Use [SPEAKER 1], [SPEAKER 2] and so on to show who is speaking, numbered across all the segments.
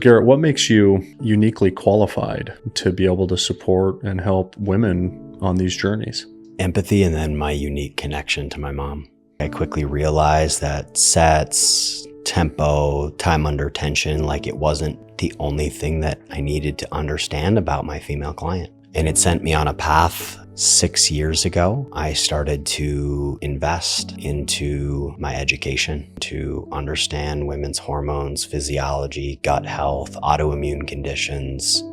[SPEAKER 1] Garrett, what makes you uniquely qualified to be able to support and help women on these journeys?
[SPEAKER 2] Empathy, and then my unique connection to my mom. I quickly realized that sets, tempo, time under tension, like it wasn't the only thing that I needed to understand about my female client. And it sent me on a path. 6 years ago, I started to invest into my education to understand women's hormones, physiology, gut health, autoimmune conditions,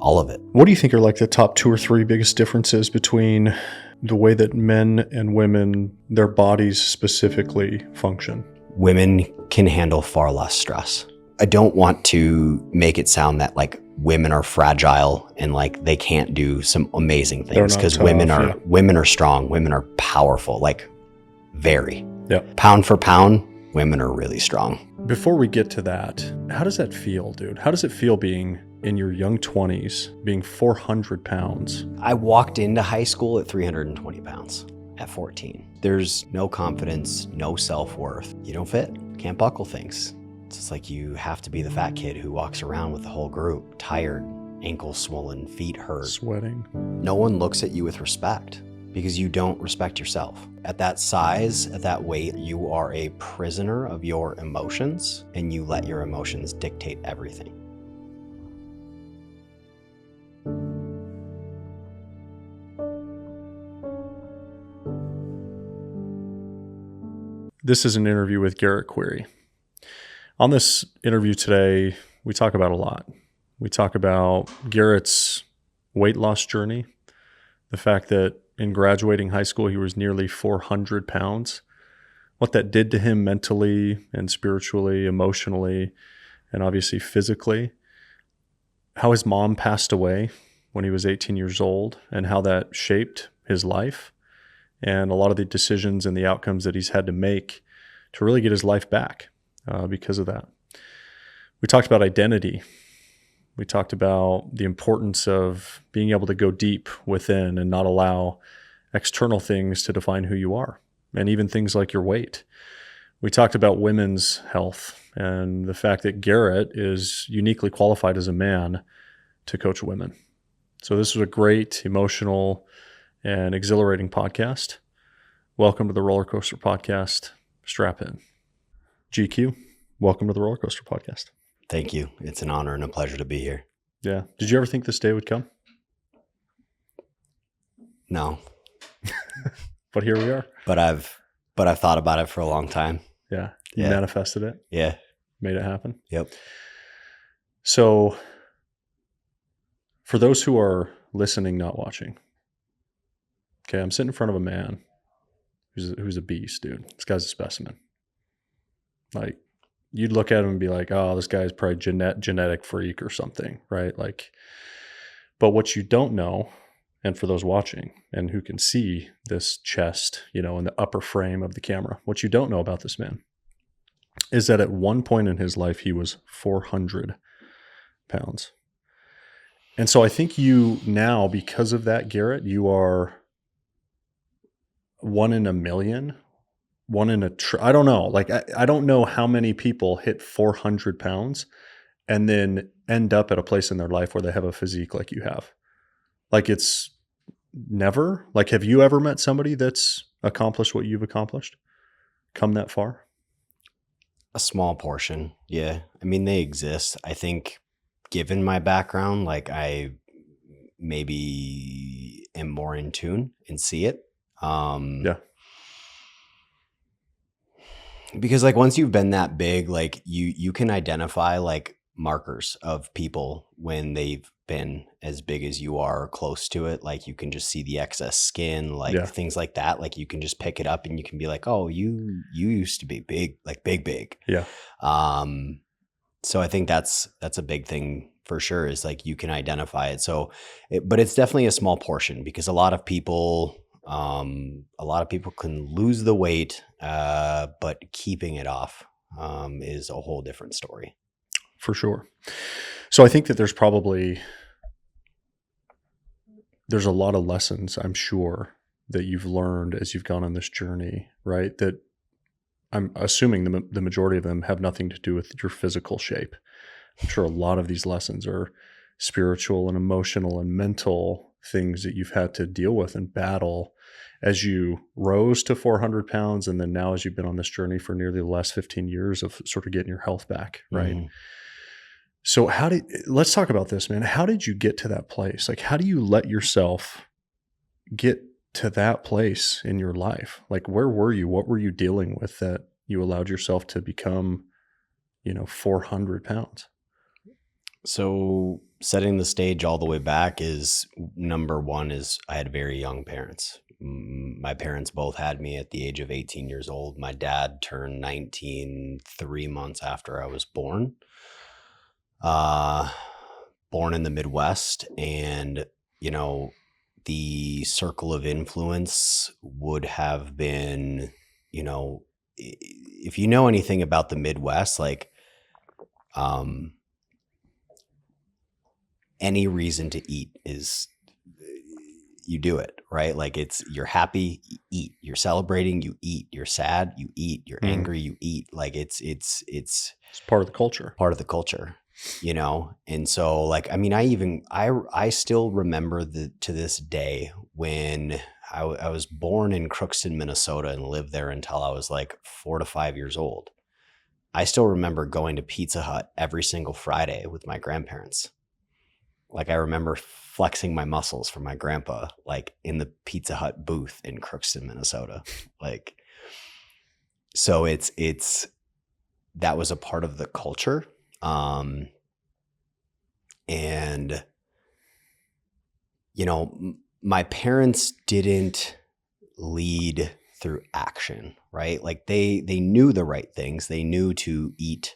[SPEAKER 2] all of it.
[SPEAKER 1] What do you think are like the top 2 or 3 biggest differences between the way that men and women, their bodies specifically, function?
[SPEAKER 2] Women can handle far less stress. I don't want to make it sound that like women are fragile and like they can't do some amazing things, because women are strong, women are powerful, like very.
[SPEAKER 1] Yeah.
[SPEAKER 2] Pound for pound, women are really strong.
[SPEAKER 1] Before we get to that, how does that feel, dude? How does it feel being in your young 20s, being 400 pounds?
[SPEAKER 2] I walked into high school at 320 pounds at 14. There's no confidence, no self-worth. You don't fit, can't buckle things. It's just like you have to be the fat kid who walks around with the whole group, tired, ankles swollen, feet hurt,
[SPEAKER 1] sweating.
[SPEAKER 2] No one looks at you with respect because you don't respect yourself. At that size, at that weight, you are a prisoner of your emotions, and you let your emotions dictate everything.
[SPEAKER 1] This is an interview with Garrett Query. On this interview today, we talk about a lot. We talk about Garrett's weight loss journey, the fact that in graduating high school, he was nearly 400 pounds, what that did to him mentally and spiritually, emotionally, and obviously physically, how his mom passed away when he was 18 years old and how that shaped his life, and a lot of the decisions and the outcomes that he's had to make to really get his life back. Because of that. We talked about identity. We talked about the importance of being able to go deep within and not allow external things to define who you are, and even things like your weight. We talked about women's health and the fact that Garrett is uniquely qualified as a man to coach women. So this was a great, emotional, and exhilarating podcast. Welcome to the Rollercoaster Podcast. Strap in. GQ, welcome to the Rollercoaster Podcast.
[SPEAKER 2] Thank you. It's an honor and a pleasure to be here.
[SPEAKER 1] Yeah. Did you ever think this day would come?
[SPEAKER 2] No.
[SPEAKER 1] But here we are.
[SPEAKER 2] But I've thought about it for a long time.
[SPEAKER 1] Yeah. You manifested it.
[SPEAKER 2] Yeah.
[SPEAKER 1] Made it happen.
[SPEAKER 2] Yep.
[SPEAKER 1] So for those who are listening, not watching, okay, I'm sitting in front of a man who's a beast, dude. This guy's a specimen. Like, you'd look at him and be like, oh, this guy's probably genetic freak or something, right? Like, but what you don't know, and for those watching and who can see this chest, in the upper frame of the camera, what you don't know about this man is that at one point in his life, he was 400 pounds. And so I think you now, because of that, Garrett, you are 1 in a million. I don't know. Like, I don't know how many people hit 400 pounds and then end up at a place in their life where they have a physique like you have. Like, it's never. Like, have you ever met somebody that's accomplished what you've accomplished? Come that far?
[SPEAKER 2] A small portion. Yeah. I mean, they exist. I think given my background, like I maybe am more in tune and see it.
[SPEAKER 1] Yeah.
[SPEAKER 2] Because like once you've been that big, like you can identify like markers of people when they've been as big as you are, close to it. Like you can just see the excess skin, like things like that. Like you can just pick it up and you can be like, oh, you used to be big, like big.
[SPEAKER 1] Yeah.
[SPEAKER 2] So I think that's a big thing for sure, is like you can identify it. So, but it's definitely a small portion, because a lot of people can lose the weight, but keeping it off is a whole different story.
[SPEAKER 1] For sure. So I think that there's a lot of lessons, I'm sure, that you've learned as you've gone on this journey, right? That I'm assuming the majority of them have nothing to do with your physical shape. I'm sure a lot of these lessons are spiritual and emotional and mental things that you've had to deal with and battle as you rose to 400 pounds. And then now, as you've been on this journey for nearly the last 15 years of sort of getting your health back, right?
[SPEAKER 2] Mhm.
[SPEAKER 1] So let's talk about this, man. How did you get to that place? Like, how do you let yourself get to that place in your life? Like, where were you? What were you dealing with that you allowed yourself to become, 400 pounds?
[SPEAKER 2] So setting the stage all the way back is number one is I had very young parents. My parents both had me at the age of 18 years old. My dad turned 19 3 months after I was born. Born in the Midwest, and the circle of influence would have been, if you know anything about the Midwest, like any reason to eat is you do it, right? Like you're happy, you eat, you're celebrating, you eat, you're sad, you eat, you're angry, you eat. Like it's
[SPEAKER 1] part of the culture.
[SPEAKER 2] Part of the culture, And so like, I mean, I still remember to this day when I was born in Crookston, Minnesota, and lived there until I was like 4 to 5 years old. I still remember going to Pizza Hut every single Friday with my grandparents. Like I remember flexing my muscles for my grandpa, like in the Pizza Hut booth in Crookston, Minnesota. Like, so that was a part of the culture. And, my parents didn't lead through action, right? Like they knew the right things. They knew to eat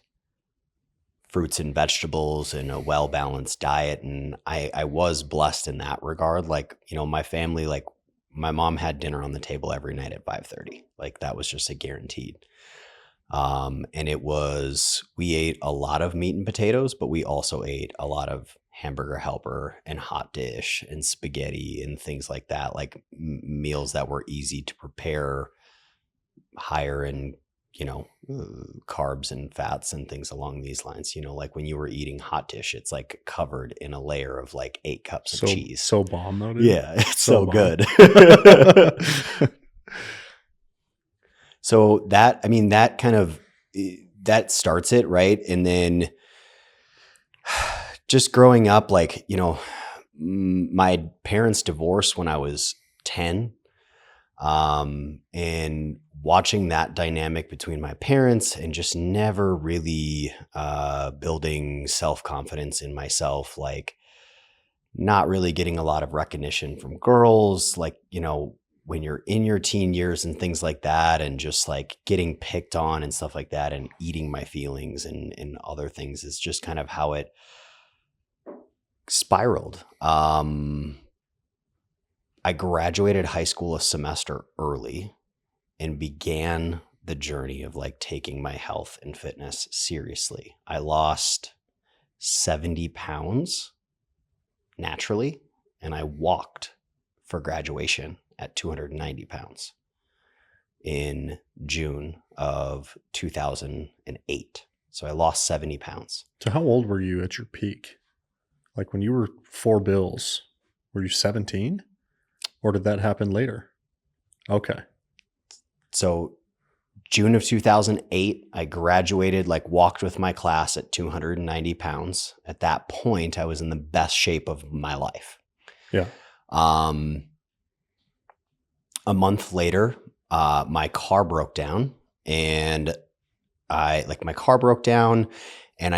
[SPEAKER 2] fruits and vegetables and a well-balanced diet. And I was blessed in that regard. Like, my family, like my mom had dinner on the table every night at 5:30. Like that was just a guaranteed. And we ate a lot of meat and potatoes, but we also ate a lot of hamburger helper and hot dish and spaghetti and things like that, like meals that were easy to prepare, higher in, carbs and fats and things along these lines. Like when you were eating hot dish, it's like covered in a layer of like 8 cups of cheese.
[SPEAKER 1] So bomb though, dude.
[SPEAKER 2] Yeah, it's so good. So that kind of, that starts it, right? And then just growing up, like, my parents divorced when I was 10. And watching that dynamic between my parents and just never really building self-confidence in myself, like not really getting a lot of recognition from girls, like, when you're in your teen years and things like that, and just like getting picked on and stuff like that, and eating my feelings and other things is just kind of how it spiraled. I graduated high school a semester early and began the journey of like taking my health and fitness seriously. I lost 70 pounds naturally, and I walked for graduation at 290 pounds in June of 2008. So I lost 70 pounds.
[SPEAKER 1] So how old were you at your peak? Like when you were 4 bills, were you 17? Or did that happen later? Okay.
[SPEAKER 2] So June of 2008, I graduated, like walked with my class at 290 pounds. At that point, I was in the best shape of my life.
[SPEAKER 1] Yeah.
[SPEAKER 2] A month later, my car broke down, and I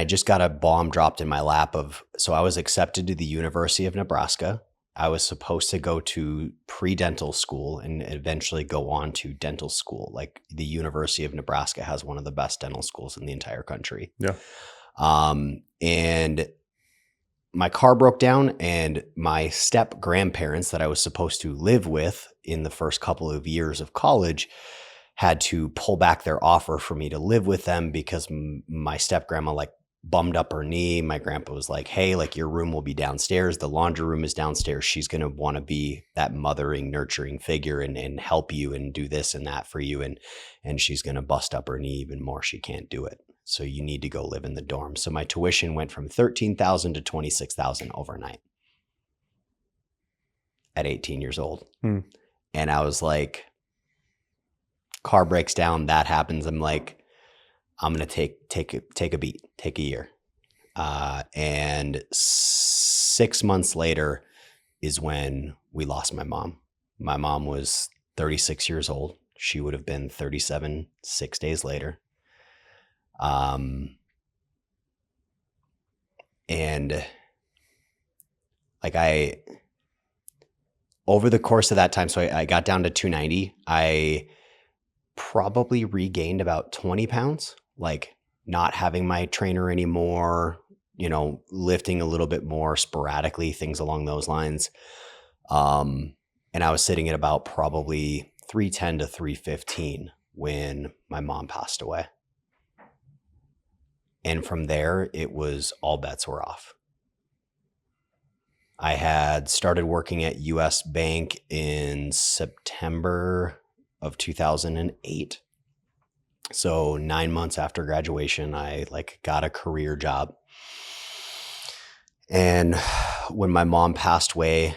[SPEAKER 2] just got a bomb dropped in my lap so I was accepted to the University of Nebraska. I was supposed to go to pre-dental school and eventually go on to dental school. Like the University of Nebraska has one of the best dental schools in the entire country.
[SPEAKER 1] Yeah.
[SPEAKER 2] And my car broke down, and my step grandparents that I was supposed to live with in the first couple of years of college had to pull back their offer for me to live with them because my step grandma like bummed up her knee. My grandpa was like, hey, like your room will be downstairs. The laundry room is downstairs. She's going to want to be that mothering, nurturing figure and help you and do this and that for you. And she's going to bust up her knee even more. She can't do it. So you need to go live in the dorm. So my tuition went from $13,000 to $26,000 overnight at 18 years old. And I was like, car breaks down, that happens. I'm like, I'm going to take a beat, take a year. And 6 months later is when we lost my mom. My mom was 36 years old. She would have been 37 6 days later. And like over the course of that time, so I got down to 290. I probably regained about 20 pounds, like not having my trainer anymore, lifting a little bit more sporadically, things along those lines. And I was sitting at about probably 310 to 315 when my mom passed away. And from there, it was all bets were off. I had started working at US Bank in September of 2008. So 9 months after graduation, I got a career job. And when my mom passed away,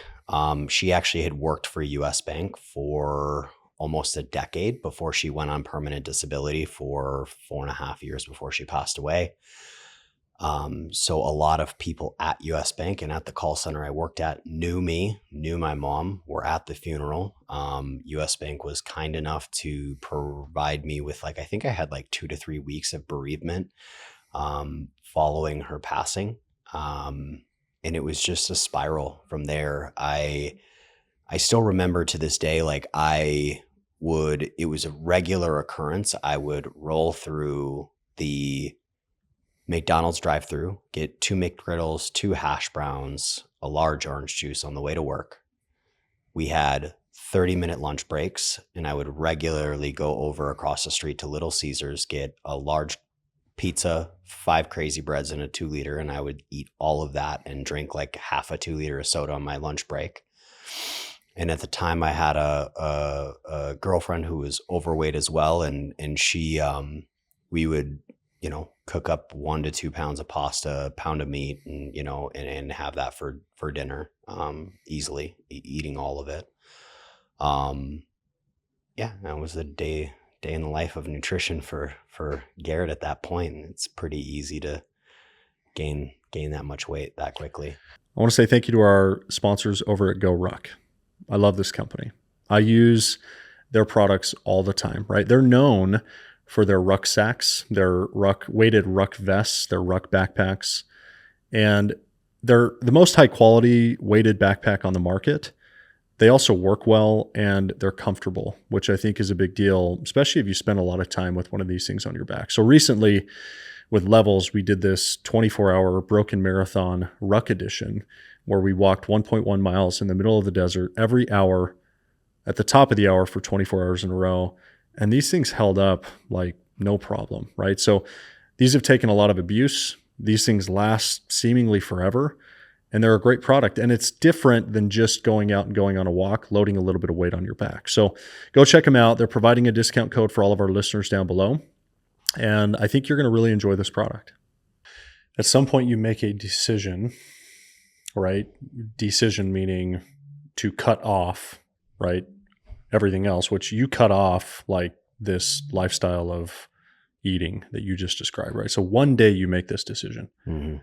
[SPEAKER 2] she actually had worked for US Bank for almost a decade before she went on permanent disability for 4.5 years before she passed away. So a lot of people at US Bank and at the call center I worked at knew me, knew my mom, were at the funeral. US Bank was kind enough to provide me with I think I had 2 to 3 weeks of bereavement following her passing. And it was just a spiral from there. I still remember to this day, it was a regular occurrence. I would roll through the McDonald's drive-thru, get 2 McGriddles, 2 hash browns, a large orange juice on the way to work. We had 30-minute lunch breaks, and I would regularly go over across the street to Little Caesars, get a large pizza, 5 crazy breads, and a 2-liter, and I would eat all of that and drink half a 2-liter of soda on my lunch break. And at the time I had a girlfriend who was overweight as well. And she, we would, cook up 1 to 2 pounds of pasta, a pound of meat, and, and have that for dinner, easily eating all of it. Yeah, that was the day in the life of nutrition for Garrett at that point. And it's pretty easy to gain that much weight that quickly.
[SPEAKER 1] I want to say thank you to our sponsors over at GoRuck. I love this company. I use their products all the time, right? They're known for their rucksacks, their weighted ruck vests, their ruck backpacks, and they're the most high quality weighted backpack on the market. They also work well and they're comfortable, which I think is a big deal, especially if you spend a lot of time with one of these things on your back. So recently with Levels, we did this 24-hour Broken Marathon Ruck Edition, where we walked 1.1 miles in the middle of the desert every hour at the top of the hour for 24 hours in a row. And these things held up no problem, right? So these have taken a lot of abuse. These things last seemingly forever, and they're a great product. And it's different than just going out and going on a walk, loading a little bit of weight on your back. So go check them out. They're providing a discount code for all of our listeners down below. And I think you're going to really enjoy this product. At some point you make a decision, right? Decision meaning to cut off, right? Everything else, which you cut off this lifestyle of eating that you just described, right? So one day you make this decision. Mm-hmm.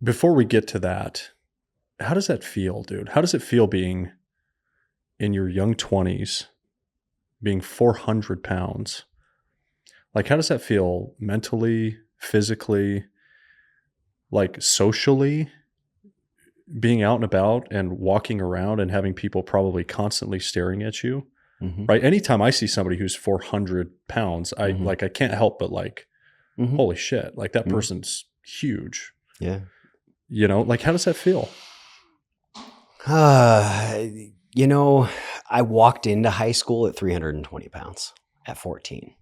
[SPEAKER 1] Before we get to that, how does that feel, dude? How does it feel being in your young 20s, being 400 pounds? How does that feel mentally, physically, socially? Being out and about and walking around and having people probably constantly staring at you, mm-hmm. right? Anytime I see somebody who's 400 pounds, mm-hmm. I can't help but mm-hmm. holy shit, that mm-hmm. person's huge.
[SPEAKER 2] Yeah.
[SPEAKER 1] How does that feel?
[SPEAKER 2] I walked into high school at 320 pounds at 14.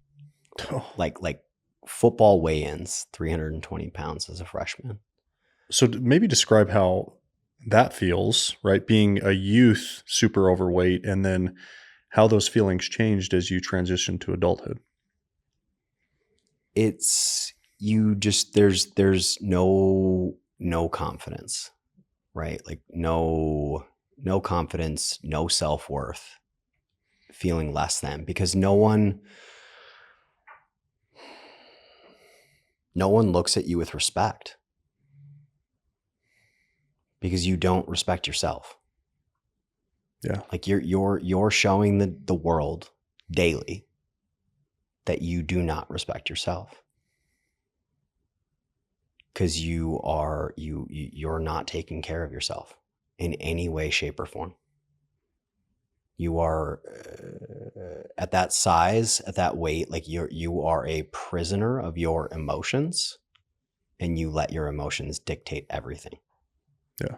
[SPEAKER 2] Oh. Football weigh-ins, 320 pounds as a freshman.
[SPEAKER 1] So maybe describe how that feels, right? Being a youth, super overweight, and then how those feelings changed as you transitioned to adulthood.
[SPEAKER 2] it's you just there's no confidence, right? Like no confidence, no self-worth, feeling less than, because no one looks at you with respect, because you don't respect yourself.
[SPEAKER 1] Yeah.
[SPEAKER 2] Like you're showing the world daily that you do not respect yourself, because you're not taking care of yourself in any way, shape, or form. You are at that size, at that weight, like you are a prisoner of your emotions, and you let your emotions dictate everything.
[SPEAKER 1] Yeah.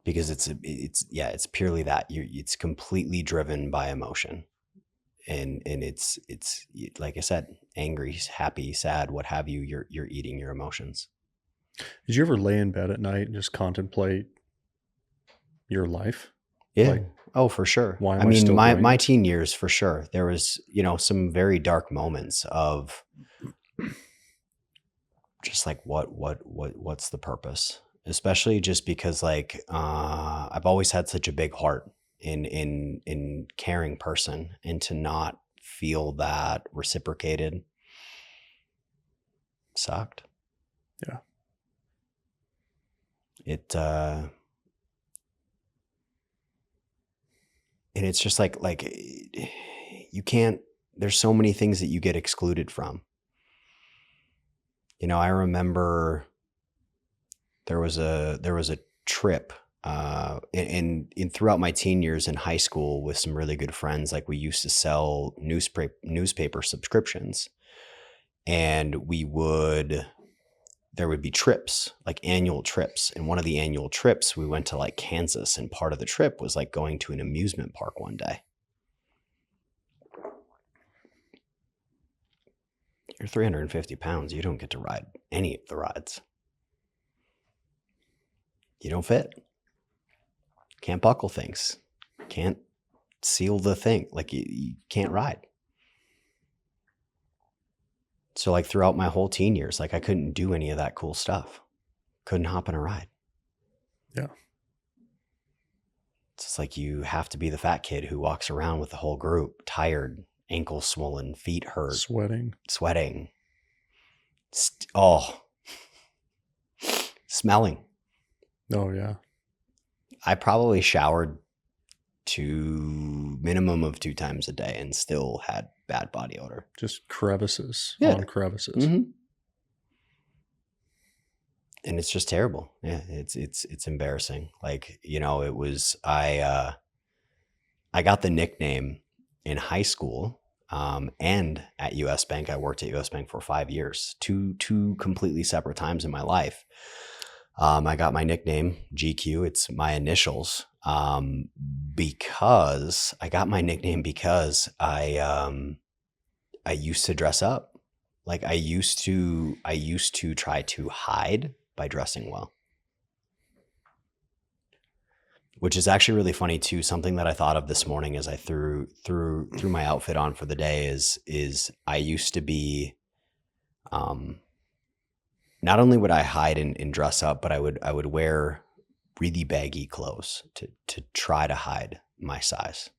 [SPEAKER 2] Because it's purely that it's completely driven by emotion, and it's like I said, angry, happy, sad, what have you. You're eating your emotions.
[SPEAKER 1] Did you ever lay in bed at night and just contemplate your life?
[SPEAKER 2] Yeah.
[SPEAKER 1] Like,
[SPEAKER 2] oh, for sure.
[SPEAKER 1] why am
[SPEAKER 2] I
[SPEAKER 1] I
[SPEAKER 2] mean,
[SPEAKER 1] still doing
[SPEAKER 2] my
[SPEAKER 1] it?
[SPEAKER 2] teen years, for sure. There was, some very dark moments of just like, what's the purpose? Especially just because like, I've always had such a big heart in caring person, and to not feel that reciprocated sucked.
[SPEAKER 1] Yeah.
[SPEAKER 2] It, and it's just like you can't, there's so many things that you get excluded from. I remember there was a trip in throughout my teen years in high school with some really good friends. Like, we used to sell newspaper subscriptions, and there would be trips, like annual trips. And one of the annual trips, we went to like Kansas, and part of the trip was like going to an amusement park one day. You're 350 pounds. You don't get to ride any of the rides. You don't fit. Can't buckle things. Can't seal the thing. Like, you can't ride. So like throughout my whole teen years, like I couldn't do any of that cool stuff. Couldn't hop in a ride.
[SPEAKER 1] Yeah.
[SPEAKER 2] It's just like, you have to be the fat kid who walks around with the whole group, tired, ankles swollen, feet hurt, sweating, smelling.
[SPEAKER 1] Oh yeah.
[SPEAKER 2] I probably showered minimum of 2 times a day and still had bad body odor.
[SPEAKER 1] Just crevices on crevices.
[SPEAKER 2] Mm-hmm. And it's just terrible. Yeah, it's embarrassing. Like, it was, I got the nickname in high school, and at US Bank. I worked at US Bank for 5 years, two completely separate times in my life. I got my nickname GQ. It's my initials, because I got my nickname because I used to dress up. Like, I used to try to hide by dressing well, which is actually really funny too. Something that I thought of this morning as I threw my outfit on for the day is I used to be, not only would I hide and dress up, but I would wear really baggy clothes to try to hide my size,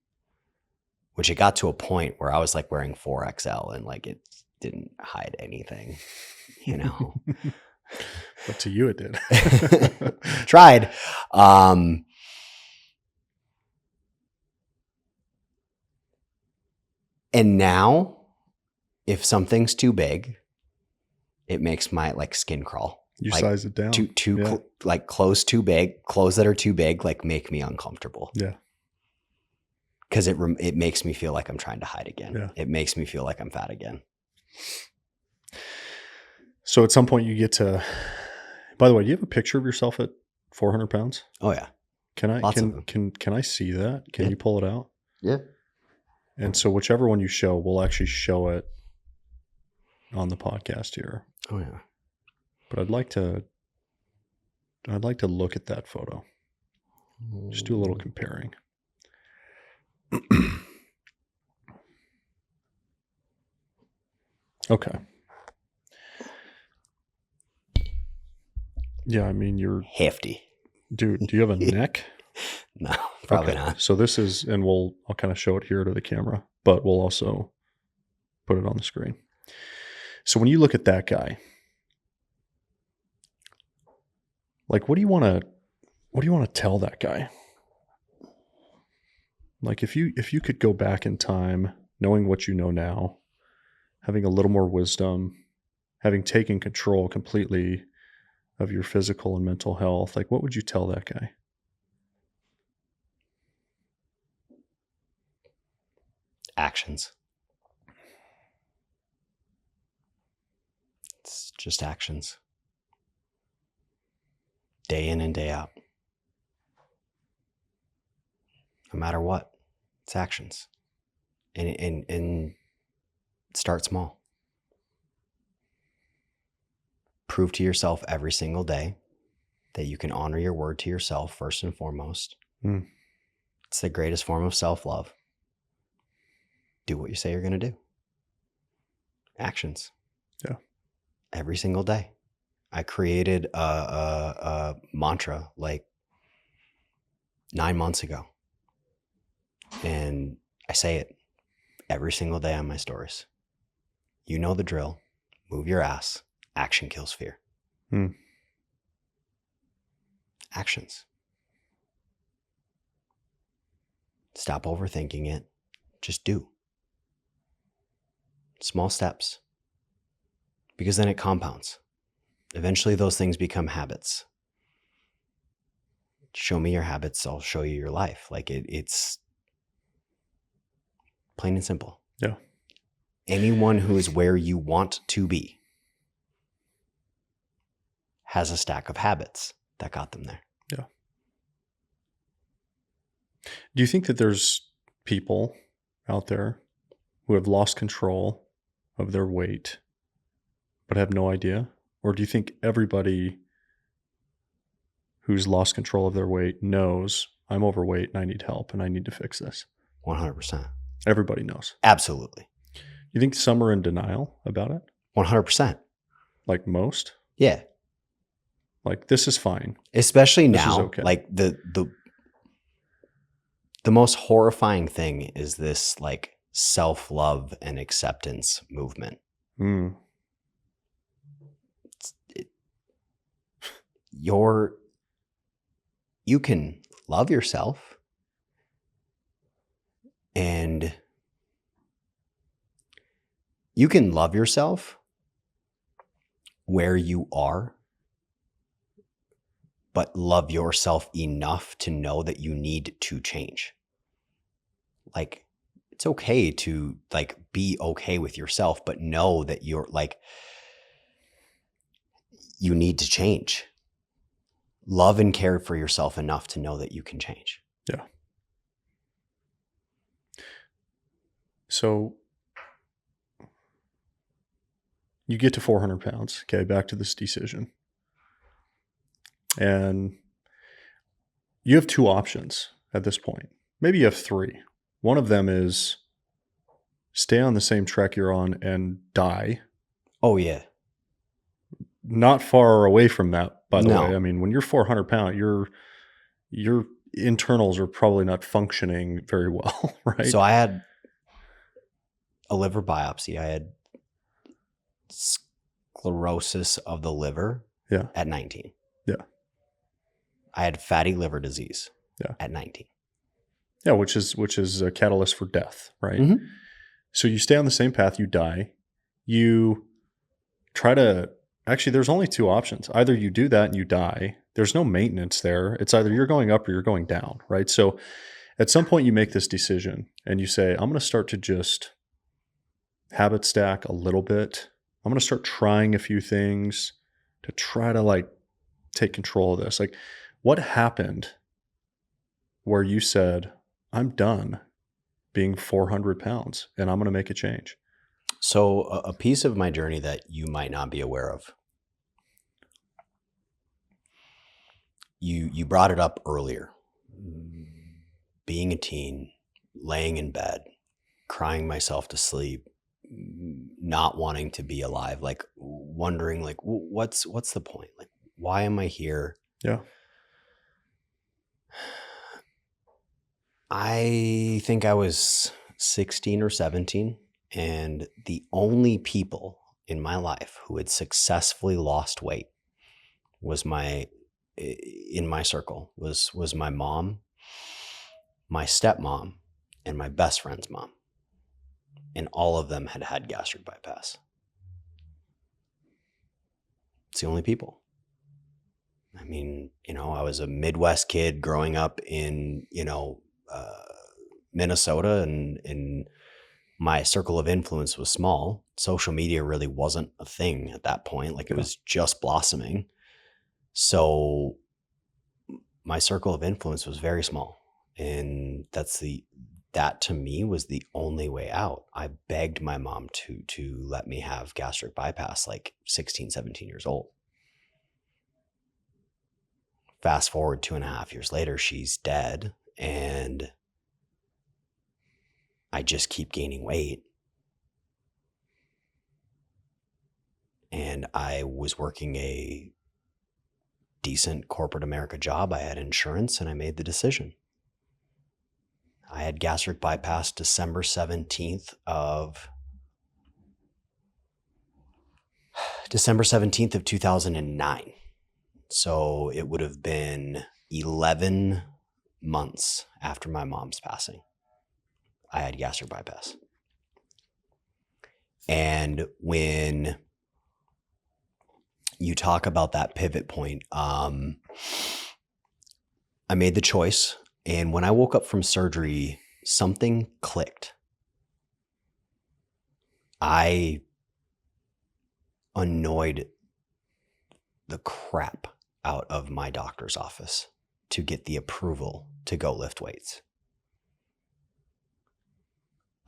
[SPEAKER 2] which it got to a point where I was like wearing 4XL, and like it didn't hide anything,
[SPEAKER 1] But to you it did.
[SPEAKER 2] Tried. And now, if something's too big, it makes my like skin crawl.
[SPEAKER 1] You
[SPEAKER 2] like,
[SPEAKER 1] size it down.
[SPEAKER 2] Like clothes too big, clothes that are too big, like make me uncomfortable.
[SPEAKER 1] Yeah.
[SPEAKER 2] Because it makes me feel like I'm trying to hide again.
[SPEAKER 1] Yeah.
[SPEAKER 2] It makes me feel like I'm fat again.
[SPEAKER 1] So at some point you get to, by the way, do you have a picture of yourself at 400 pounds?
[SPEAKER 2] Oh yeah.
[SPEAKER 1] Can I
[SPEAKER 2] Lots of them.
[SPEAKER 1] Can I see that? Can you pull it out?
[SPEAKER 2] Yeah.
[SPEAKER 1] And so whichever one you show, we'll actually show it on the podcast here.
[SPEAKER 2] Oh yeah.
[SPEAKER 1] But I'd like to look at that photo. Just do a little comparing. Okay. Yeah, I mean,
[SPEAKER 2] Hefty.
[SPEAKER 1] do you have a neck?
[SPEAKER 2] No, probably
[SPEAKER 1] Okay.
[SPEAKER 2] not.
[SPEAKER 1] So this is, and I'll kind of show it here to the camera, but we'll also put it on the screen. So when you look at that guy, like, what do you want to tell that guy? Like, if you could go back in time, knowing what you know now, having a little more wisdom, having taken control completely of your physical and mental health, like, what would you tell that guy?
[SPEAKER 2] Actions. It's just actions. Day in and day out. No matter what, it's actions. And start small. Prove to yourself every single day that you can honor your word to yourself first and foremost.
[SPEAKER 1] Mm.
[SPEAKER 2] It's the greatest form of self-love. Do what you say you're going to do. Actions.
[SPEAKER 1] Yeah.
[SPEAKER 2] Every single day. I created a mantra like 9 months ago. And I say it every single day on my stories. You know the drill. Move your ass. Action kills fear.
[SPEAKER 1] Mm.
[SPEAKER 2] Actions. Stop overthinking it. Just do. Small steps. Because then it compounds. Eventually those things become habits. Show me your habits, I'll show you your life. Like it's plain and simple.
[SPEAKER 1] Yeah.
[SPEAKER 2] Anyone who is where you want to be has a stack of habits that got them there.
[SPEAKER 1] Yeah. Do you think that there's people out there who have lost control of their weight but have no idea? Or do you think everybody who's lost control of their weight knows I'm overweight and I need help and I need to fix this?
[SPEAKER 2] 100%.
[SPEAKER 1] Everybody knows.
[SPEAKER 2] Absolutely.
[SPEAKER 1] You think some are in denial about it?
[SPEAKER 2] 100%.
[SPEAKER 1] Like most?
[SPEAKER 2] Yeah.
[SPEAKER 1] Like, this is fine.
[SPEAKER 2] Especially
[SPEAKER 1] This
[SPEAKER 2] now,
[SPEAKER 1] is okay.
[SPEAKER 2] like the most horrifying thing is this like self-love and acceptance movement.
[SPEAKER 1] Mm.
[SPEAKER 2] You can love yourself and you can love yourself where you are, but love yourself enough to know that you need to change. Like, it's okay to like be okay with yourself, but know that you're like, you need to change. Love and care for yourself enough to know that you can change.
[SPEAKER 1] Yeah. So you get to 400 pounds. Okay, back to this decision. And you have two options at this point. Maybe you have three. One of them is stay on the same track you're on and die.
[SPEAKER 2] Oh, yeah.
[SPEAKER 1] Not far away from that, by the
[SPEAKER 2] No.
[SPEAKER 1] way. I mean, when you're 400 pounds, your internals are probably not functioning very well, right?
[SPEAKER 2] So I had a liver biopsy. I had sclerosis of the liver at 19.
[SPEAKER 1] Yeah.
[SPEAKER 2] I had fatty liver disease at 19.
[SPEAKER 1] Yeah, which is a catalyst for death, right?
[SPEAKER 2] Mm-hmm.
[SPEAKER 1] So you stay on the same path, you die. You try to actually, there's only two options. Either you do that and you die. There's no maintenance there. It's either you're going up or you're going down, right? So at some point you make this decision and you say, I'm going to start to just habit stack a little bit. I'm going to start trying a few things to try to like take control of this. Like, what happened where you said, I'm done being 400 pounds and I'm going to make a change?
[SPEAKER 2] So a piece of my journey that you might not be aware of. You brought it up earlier. Being a teen, laying in bed, crying myself to sleep, not wanting to be alive, like wondering like, what's the point? Like, why am I here?
[SPEAKER 1] Yeah.
[SPEAKER 2] I think I was 16 or 17, and the only people in my life who had successfully lost weight was in my circle was my mom, my stepmom, and my best friend's mom. And all of them had gastric bypass. It's the only people. I mean, I was a Midwest kid growing up in, Minnesota, and my circle of influence was small. Social media really wasn't a thing at that point. Like, it was just blossoming. So my circle of influence was very small. And that to me was the only way out. I begged my mom to let me have gastric bypass, like 16, 17 years old. Fast forward 2.5 years later, she's dead, and I just keep gaining weight. And I was working a decent corporate America job. I had insurance, and I made the decision. I had gastric bypass December 17th of 2009. So it would have been 11 months after my mom's passing. I had gastric bypass. And when you talk about that pivot point, I made the choice. And when I woke up from surgery, something clicked. I annoyed the crap out of my doctor's office to get the approval to go lift weights.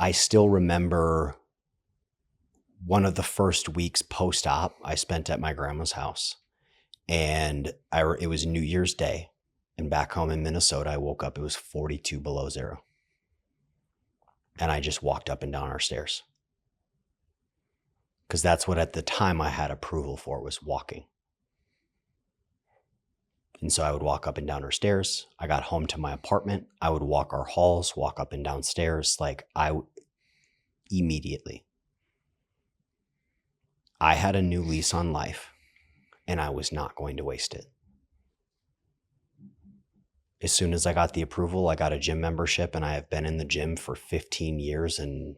[SPEAKER 2] I still remember one of the first weeks post-op I spent at my grandma's house. And it was New Year's Day. And back home in Minnesota, I woke up, it was 42 below zero. And I just walked up and down our stairs. Because that's what at the time I had approval for, was walking. And so I would walk up and down our stairs. I got home to my apartment. I would walk our halls, walk up and down stairs. Immediately. I had a new lease on life, and I was not going to waste it. As soon as I got the approval, I got a gym membership, and I have been in the gym for 15 years, and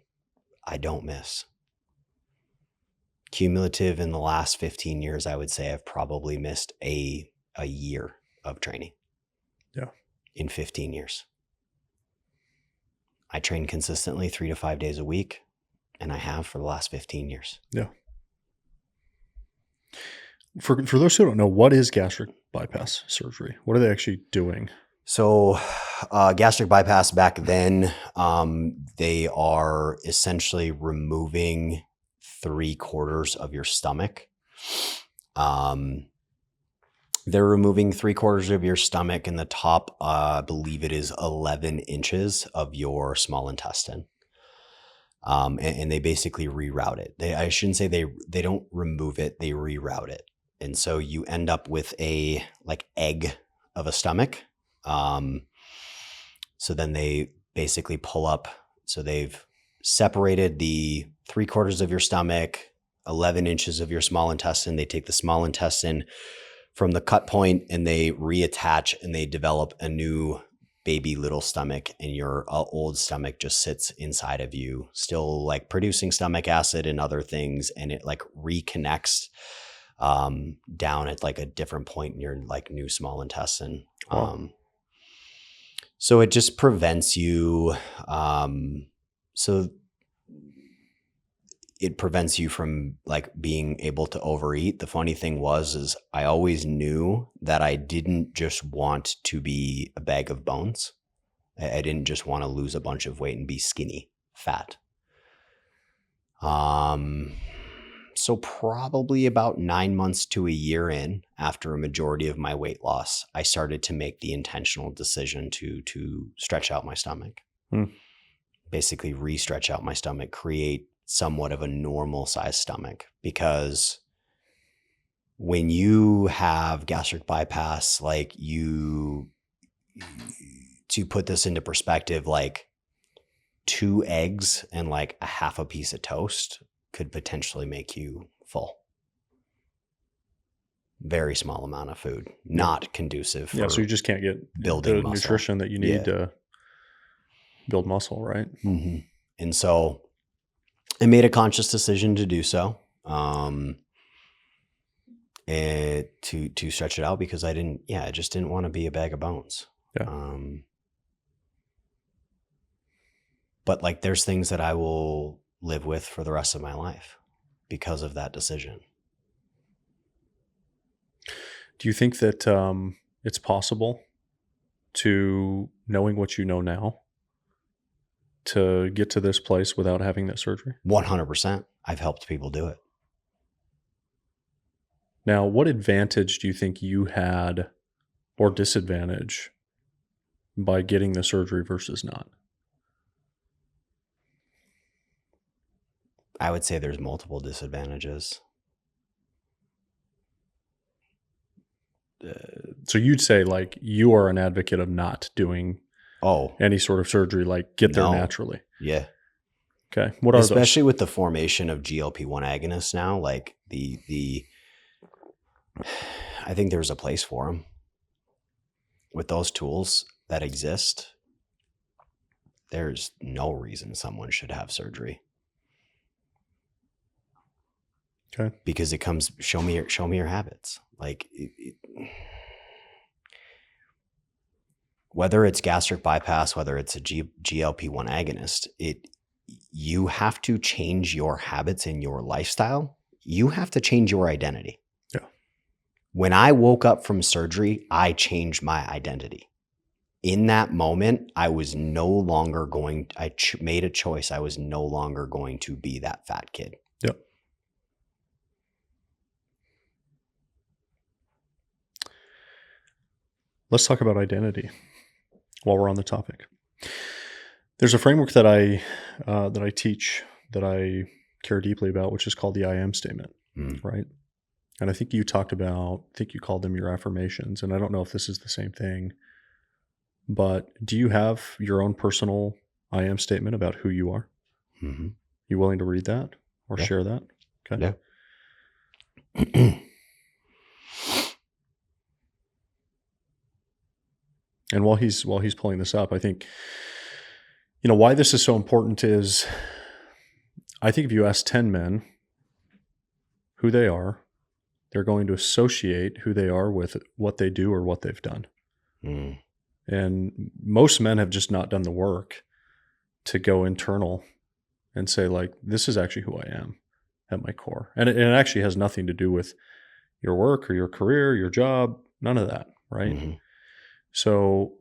[SPEAKER 2] I don't miss. Cumulative in the last 15 years, I would say I've probably missed a year of training.
[SPEAKER 1] Yeah.
[SPEAKER 2] In 15 years. I train consistently 3 to 5 days a week, and I have for the last 15 years.
[SPEAKER 1] Yeah. For those who don't know, what is gastric bypass surgery? What are they actually doing?
[SPEAKER 2] So gastric bypass back then, they are essentially removing 3/4 of your stomach. They're removing 3/4 of your stomach, and the top, I believe it is 11 inches of your small intestine. And they basically reroute it. I shouldn't say they don't remove it, they reroute it. And so you end up with a egg of a stomach. So then they basically pull up. So they've separated the 3/4 of your stomach, 11 inches of your small intestine. They take the small intestine from the cut point, and they reattach, and they develop a new baby little stomach, and your old stomach just sits inside of you, still producing stomach acid and other things. And it reconnects down at a different point in your new small intestine.
[SPEAKER 1] Wow.
[SPEAKER 2] So it just prevents you. It prevents you from being able to overeat. The funny thing is I always knew that I didn't just want to be a bag of bones. I didn't just want to lose a bunch of weight and be skinny, fat. So probably about 9 months to a year in, after a majority of my weight loss, I started to make the intentional decision to stretch out my stomach. Basically re-stretch out my stomach, create somewhat of a normal size stomach, because when you have gastric bypass, like to put this into perspective, like 2 eggs and like a half a piece of toast could potentially make you full. Very small amount of food, not conducive for
[SPEAKER 1] so you just can't get
[SPEAKER 2] building
[SPEAKER 1] the
[SPEAKER 2] muscle.
[SPEAKER 1] nutrition that you need to build muscle, right?
[SPEAKER 2] Mm-hmm. And so I made a conscious decision to do so, and to stretch it out, because I just didn't want to be a bag of bones.
[SPEAKER 1] Yeah.
[SPEAKER 2] But like, there's things that I will live with for the rest of my life because of that decision.
[SPEAKER 1] Do you think that it's possible to, knowing what you know now, to get to this place without having that surgery?
[SPEAKER 2] 100%. I've helped people do it.
[SPEAKER 1] Now, what advantage do you think you had, or disadvantage, by getting the surgery versus not?
[SPEAKER 2] I would say there's multiple disadvantages.
[SPEAKER 1] So you'd say, like, you are an advocate of not doing any sort of surgery, like get there naturally.
[SPEAKER 2] Yeah.
[SPEAKER 1] Okay. What are
[SPEAKER 2] especially those? With the formation of GLP-1 agonists now, like I think there's a place for them. With those tools that exist, there's no reason someone should have surgery.
[SPEAKER 1] Okay.
[SPEAKER 2] Because it comes, show me your habits. Like whether it's gastric bypass, whether it's a GLP-1 agonist, you have to change your habits in your lifestyle. You have to change your identity.
[SPEAKER 1] Yeah.
[SPEAKER 2] When I woke up from surgery, I changed my identity. In that moment, I was no longer made a choice. I was no longer going to be that fat kid.
[SPEAKER 1] Yep. Let's talk about identity while we're on the topic. There's a framework that I teach, that I care deeply about, which is called the I am statement, right? And I think you called them your affirmations. And I don't know if this is the same thing, but do you have your own personal I am statement about who you are?
[SPEAKER 2] Mm-hmm.
[SPEAKER 1] You willing to read that or share that? Okay.
[SPEAKER 2] Yeah.
[SPEAKER 1] And while he's pulling this up, I think, why this is so important is, I think if you ask 10 men who they are, they're going to associate who they are with what they do or what they've done.
[SPEAKER 2] Mm.
[SPEAKER 1] And most men have just not done the work to go internal and say, like, this is actually who I am at my core. And it actually has nothing to do with your work or your career, your job, none of that, right?
[SPEAKER 2] Mm-hmm.
[SPEAKER 1] So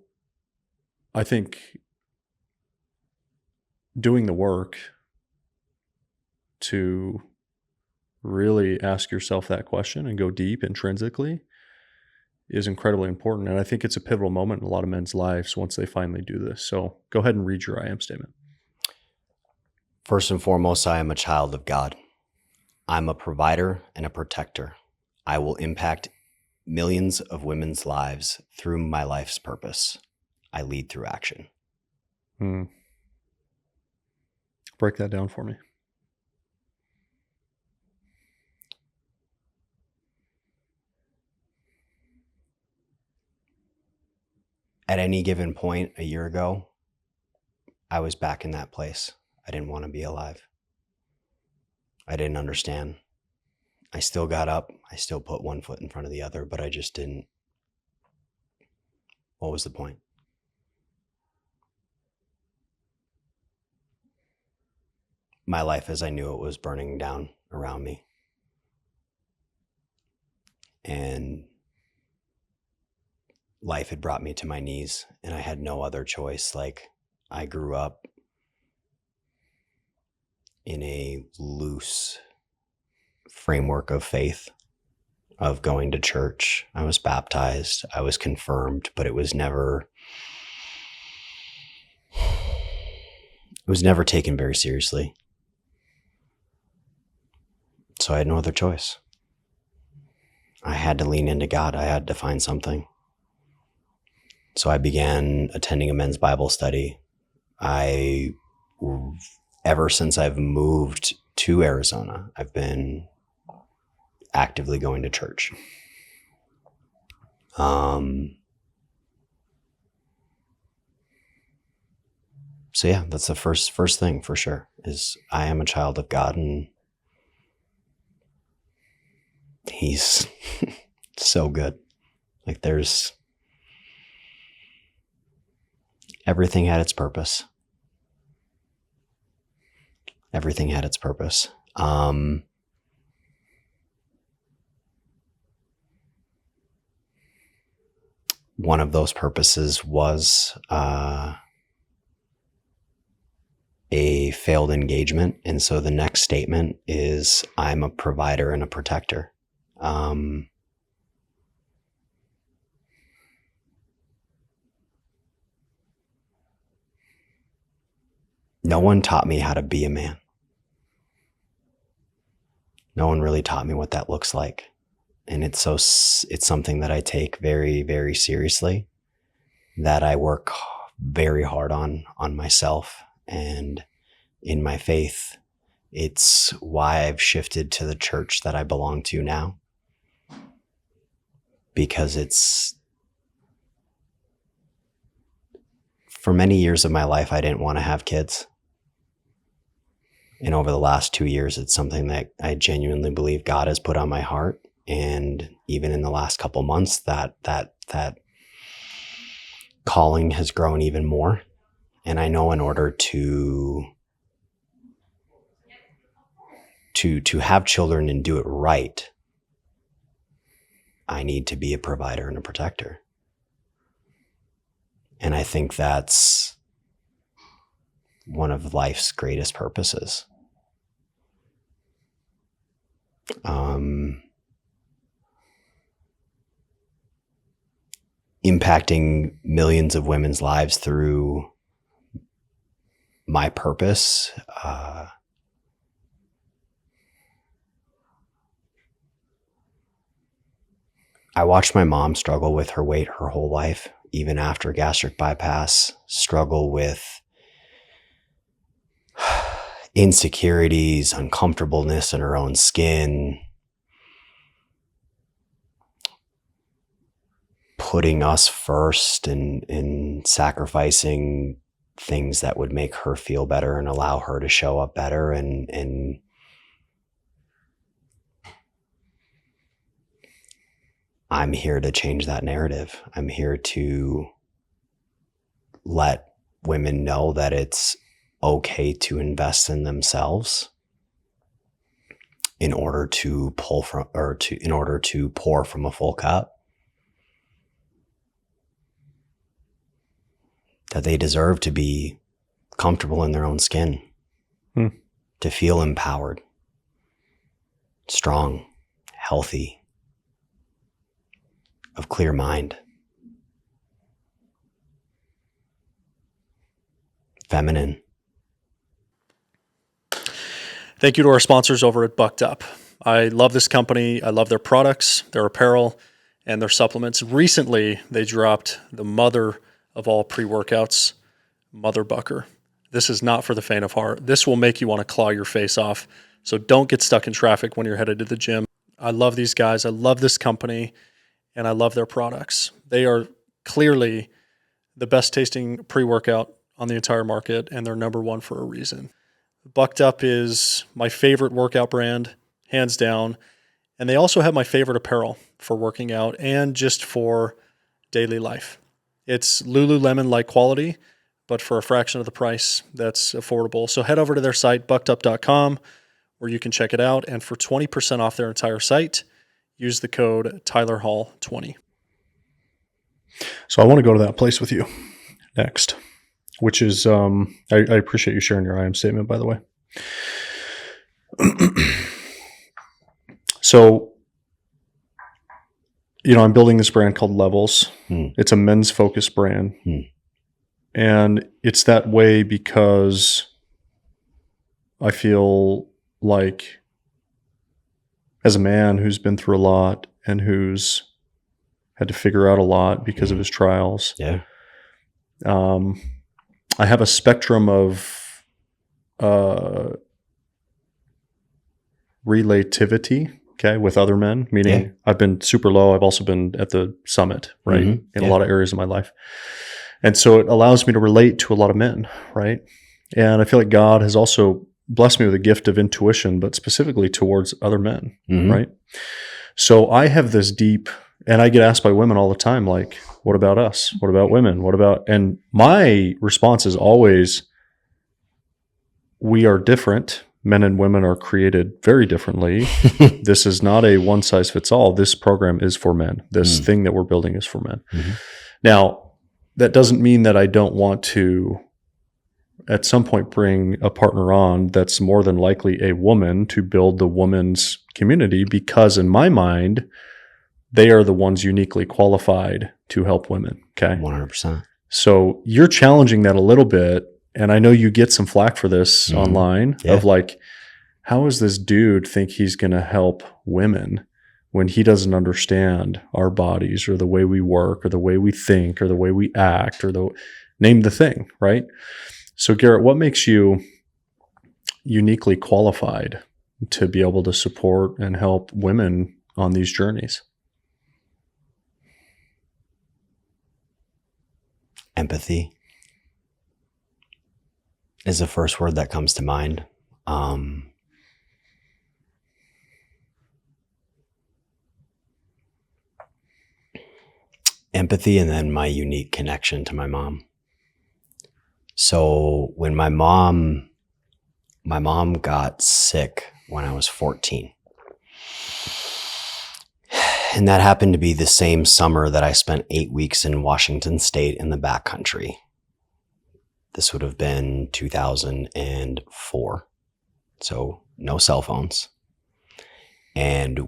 [SPEAKER 1] I think doing the work to really ask yourself that question and go deep intrinsically is incredibly important. And I think it's a pivotal moment in a lot of men's lives once they finally do this. So go ahead and read your I am statement.
[SPEAKER 2] First and foremost, I am a child of God. I'm a provider and a protector. I will impact millions of women's lives through my life's purpose. I lead through action.
[SPEAKER 1] Break that down for me.
[SPEAKER 2] At any given point a year ago, I was back in that place. I didn't want to be alive. I didn't understand. I still got up. I still put one foot in front of the other, but I just didn't. What was the point? My life as I knew it was burning down around me. And life had brought me to my knees, and I had no other choice. Like, I grew up in a loose framework of faith, of going to church. I was baptized, I was confirmed, but it was never taken very seriously. So I had no other choice. I had to lean into God. I had to find something. So I began attending a men's Bible study. Ever since I've moved to Arizona, I've been actively going to church. So yeah, that's the first thing for sure, is I am a child of God, and he's so good. Like, there's everything had its purpose. Everything had its purpose. One of those purposes was a failed engagement. And so the next statement is, I'm a provider and a protector. No one taught me how to be a man. No one really taught me what that looks like. And it's something that I take very, very seriously, that I work very hard on myself and in my faith. It's why I've shifted to the church that I belong to now, because for many years of my life, I didn't want to have kids. And over the last 2 years, it's something that I genuinely believe God has put on my heart. And even in the last couple months, that calling has grown even more. And I know in order to have children and do it right, I need to be a provider and a protector. And I think that's one of life's greatest purposes. Impacting millions of women's lives through my purpose. I watched my mom struggle with her weight her whole life, even after gastric bypass, struggle with insecurities, uncomfortableness in her own skin, putting us first and sacrificing things that would make her feel better and allow her to show up better. And I'm here to change that narrative. I'm here to let women know that it's okay to invest in themselves in order to pour from a full cup. That they deserve to be comfortable in their own skin, to feel empowered, strong, healthy, of clear mind, feminine.
[SPEAKER 1] Thank you to our sponsors over at Bucked Up. I love this company. I love their products, their apparel, and their supplements. Recently, they dropped the mother of all pre-workouts, Mother Bucker. This is not for the faint of heart. This will make you want to claw your face off. So don't get stuck in traffic when you're headed to the gym. I love these guys. I love this company, and I love their products. They are clearly the best tasting pre-workout on the entire market, and they're number one for a reason. Bucked Up is my favorite workout brand, hands down. And they also have my favorite apparel for working out and just for daily life. It's Lululemon-like quality, but for a fraction of the price that's affordable. So head over to their site, buckedup.com, where you can check it out. And for 20% off their entire site, use the code TylerHall20. So I want to go to that place with you next, which is, I appreciate you sharing your I am statement, by the way. So, I'm building this brand called Levels. It's a men's focused brand. And it's that way because I feel like as a man who's been through a lot and who's had to figure out a lot because of his trials.
[SPEAKER 2] Yeah.
[SPEAKER 1] I have a spectrum of relativity, okay, with other men, meaning I've been super low. I've also been at the summit, right, in a lot of areas of my life. And so it allows me to relate to a lot of men, right? And I feel like God has also blessed me with a gift of intuition, but specifically towards other men, right? So I have this deep, and I get asked by women all the time, like, what about us? What about women? What about, and my response is always, we are different. Men and women are created very differently. This is not a one size fits all. This program is for men. This thing that we're building is for men. Now, that doesn't mean that I don't want to, at some point, bring a partner on that's more than likely a woman to build the woman's community, because in my mind, they are the ones uniquely qualified to help women. Okay.
[SPEAKER 2] 100%.
[SPEAKER 1] So you're challenging that a little bit. And I know you get some flack for this online of like, how does this dude think he's going to help women when he doesn't understand our bodies or the way we work or the way we think or the way we act or name the thing, right? So Garrett, what makes you uniquely qualified to be able to support and help women on these journeys?
[SPEAKER 2] Empathy is the first word that comes to mind. Empathy, and then my unique connection to my mom. So when my mom got sick when I was 14. And that happened to be the same summer that I spent 8 weeks in Washington State in the backcountry. This would have been 2004. So no cell phones. And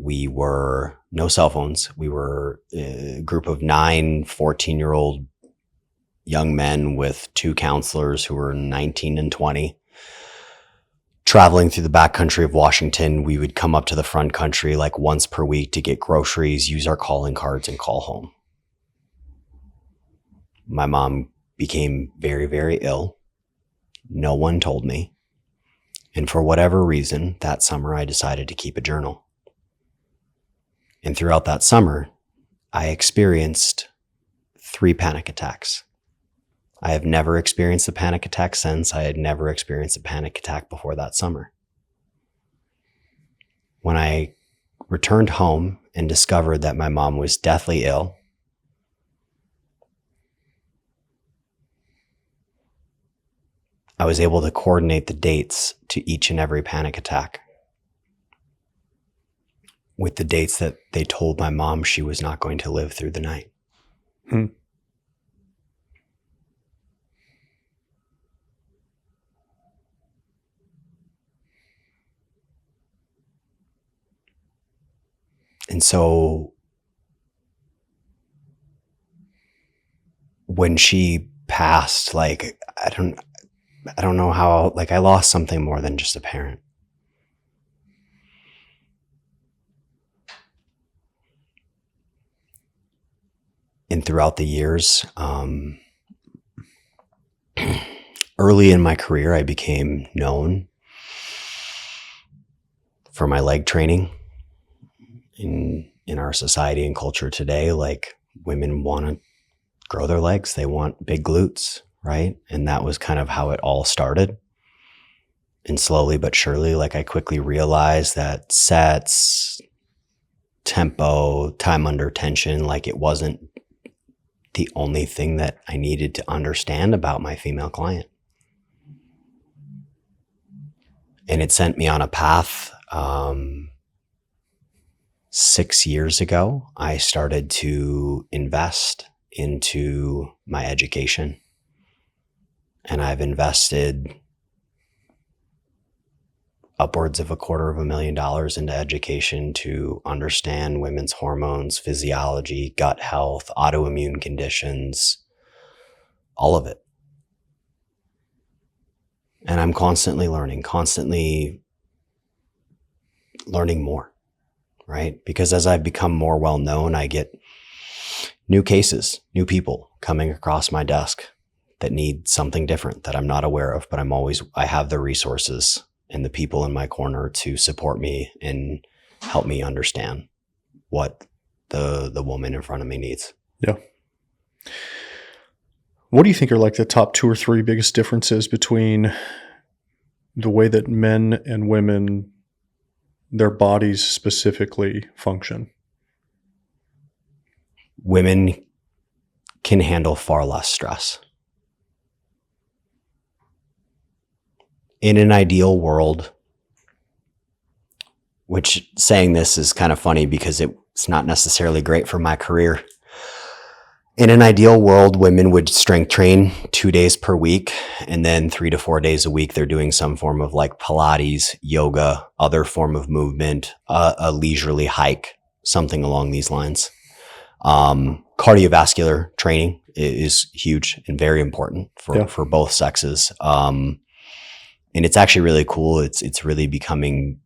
[SPEAKER 2] no cell phones. We were a group of 9 14-year-old young men with 2 counselors who were 19 and 20. Traveling through the backcountry of Washington, we would come up to the front country like once per week to get groceries, use our calling cards, and call home. My mom became very, very ill. No one told me. And for whatever reason, that summer I decided to keep a journal. And throughout that summer, I experienced 3 panic attacks. I have never experienced a panic attack since. I had never experienced a panic attack before that summer. When I returned home and discovered that my mom was deathly ill, I was able to coordinate the dates to each and every panic attack with the dates that they told my mom she was not going to live through the night. And so when she passed, like, I don't know how, like, I lost something more than just a parent. And throughout the years, early in my career, I became known for my leg training. In our society and culture today, like, women want to grow their legs. They want big glutes, right? And that was kind of how it all started. And slowly but surely, like, I quickly realized that sets, tempo, time under tension, like, it wasn't the only thing that I needed to understand about my female client. And it sent me on a path. 6 years ago, I started to invest into my education. And I've invested upwards of $250,000 into education to understand women's hormones, physiology, gut health, autoimmune conditions, all of it. And I'm constantly learning more. right? Because as I've become more well known, I get new cases, new people coming across my desk that need something different that I'm not aware of, but I have the resources and the people in my corner to support me and help me understand what the woman in front of me needs.
[SPEAKER 1] Yeah. What do you think are like the top 2 or 3 biggest differences between the way that men and women, their bodies specifically, function?
[SPEAKER 2] Women can handle far less stress. In an ideal world, which saying this is kind of funny because it's not necessarily great for my career. In an ideal world, women would strength train 2 days per week, and then 3 to 4 days a week, they're doing some form of like Pilates, yoga, other form of movement, a leisurely hike, something along these lines. Cardiovascular training is huge and very important for both sexes. And it's actually really cool. It's really becoming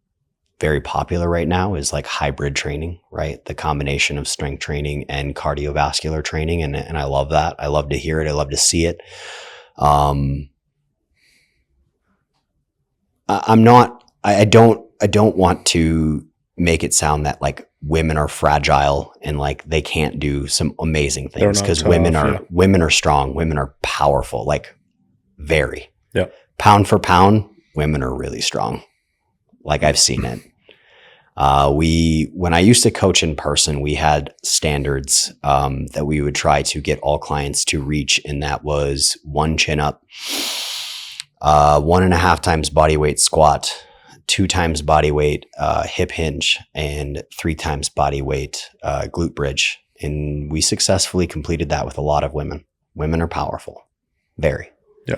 [SPEAKER 2] very popular right now is like hybrid training, right? The combination of strength training and cardiovascular training. And I love that. I love to hear it. I love to see it. I don't want to make it sound that like women are fragile and like they can't do some amazing things, because women are strong. Women are powerful, like very.
[SPEAKER 1] Yeah.
[SPEAKER 2] Pound for pound, women are really strong. Like I've seen it. When I used to coach in person, we had standards that we would try to get all clients to reach, and that was 1 chin up, 1.5 times body weight squat, 2 times body weight hip hinge, and 3 times body weight glute bridge. And we successfully completed that with a lot of women. Women are powerful, very.
[SPEAKER 1] Yeah.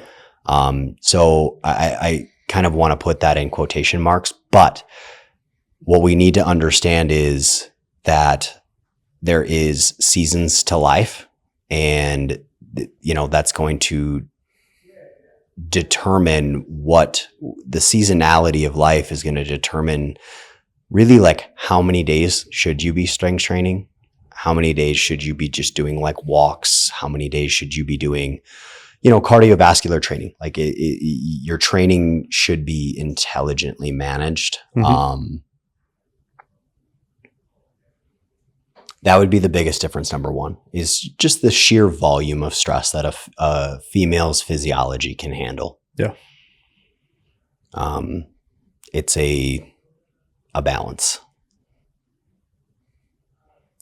[SPEAKER 2] So I kind of want to put that in quotation marks, but what we need to understand is that there is seasons to life, and that's going to determine what the seasonality of life is going to determine really like how many days should you be strength training? How many days should you be just doing like walks? How many days should you be doing cardiovascular training? Like your training should be intelligently managed.
[SPEAKER 1] Mm-hmm.
[SPEAKER 2] That would be the biggest difference. Number one is just the sheer volume of stress that a female's physiology can handle.
[SPEAKER 1] Yeah.
[SPEAKER 2] It's a balance.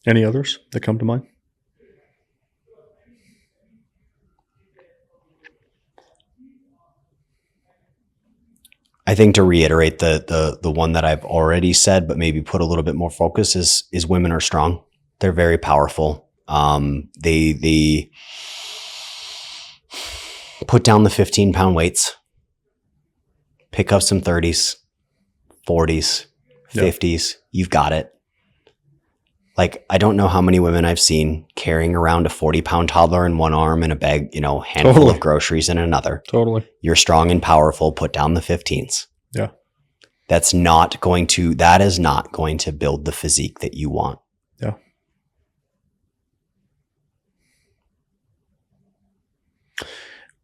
[SPEAKER 1] Any others that come to mind?
[SPEAKER 2] I think to reiterate the one that I've already said, but maybe put a little bit more focus is women are strong. They're very powerful. They put down the 15-pound weights, pick up some 30s, 40s, 50s. You've got it. Like, I don't know how many women I've seen carrying around a 40-pound toddler in one arm and a bag, handful of groceries in another.
[SPEAKER 1] Totally.
[SPEAKER 2] You're strong and powerful. Put down the 15s.
[SPEAKER 1] Yeah.
[SPEAKER 2] That is not going to build the physique that you want.
[SPEAKER 1] Yeah.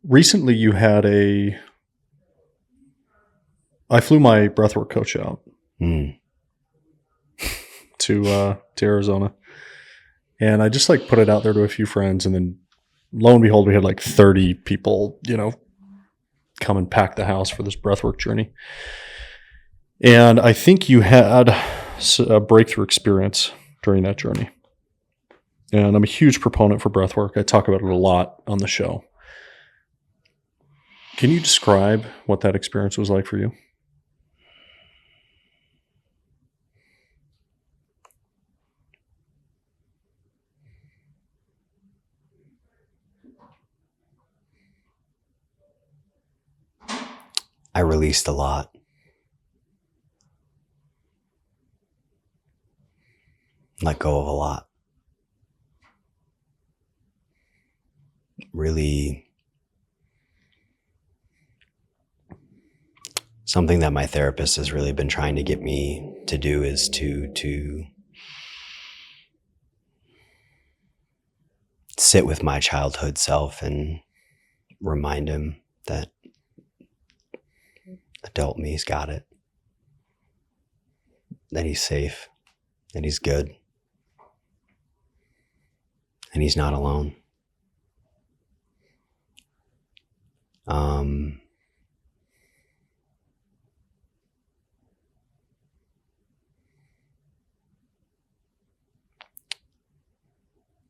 [SPEAKER 1] Recently you had I flew my breathwork coach out to Arizona, and I just like put it out there to a few friends, and then lo and behold, we had like 30 people, come and pack the house for this breathwork journey. And I think you had a breakthrough experience during that journey. And I'm a huge proponent for breathwork. I talk about it a lot on the show. Can you describe what that experience was like for you?
[SPEAKER 2] I released a lot. Let go of a lot. Really something that my therapist has really been trying to get me to do is to sit with my childhood self and remind him that adult me's got it, that he's safe, that he's good, and he's not alone.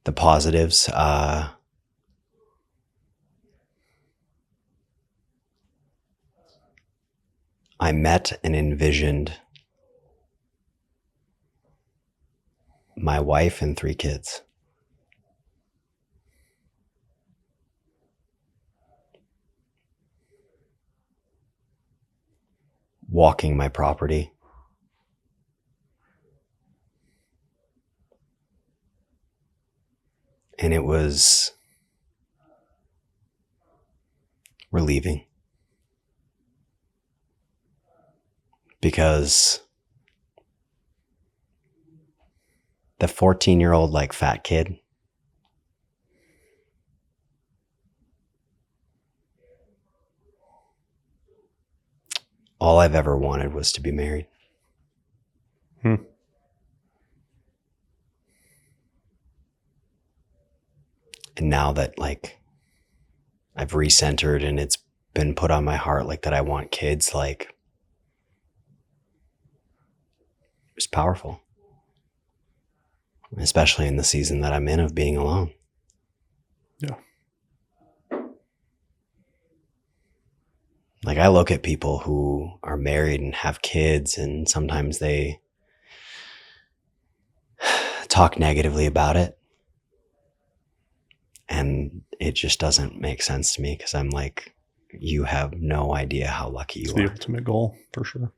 [SPEAKER 2] The positives, I met and envisioned my wife and 3 kids. Walking my property. And it was relieving. Because the 14-year-old like fat kid, all I've ever wanted was to be married. And now that like I've recentered and it's been put on my heart like that I want kids, like it's powerful. Especially in the season that I'm in of being alone.
[SPEAKER 1] Yeah.
[SPEAKER 2] Like I look at people who are married and have kids and sometimes they talk negatively about it. And it just doesn't make sense to me because I'm like, you have no idea how lucky you are.
[SPEAKER 1] It's the ultimate goal, for sure.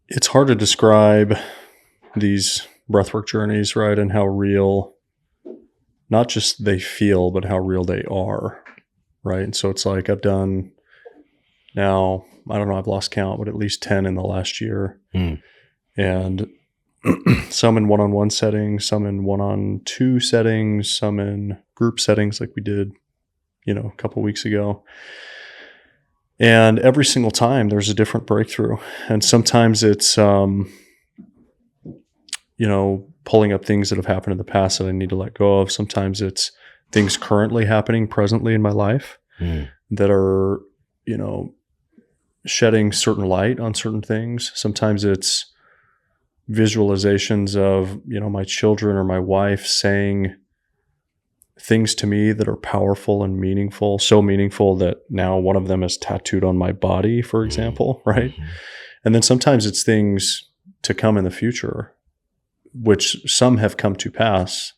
[SPEAKER 1] It's hard to describe these breathwork journeys, right? And how real, not just they feel, but how real they are, right? And so it's like I've done now, I don't know, I've lost count, but at least 10 in the last year. And some in one-on-one settings, some in one-on-two settings, some in group settings like we did, a couple weeks ago. And every single time there's a different breakthrough. And sometimes it's, pulling up things that have happened in the past that I need to let go of. Sometimes it's things currently happening presently in my life that are, shedding certain light on certain things. Sometimes it's visualizations of, my children or my wife saying things to me that are powerful and meaningful, so meaningful that now one of them is tattooed on my body, for example, right? And then sometimes it's things to come in the future, which some have come to pass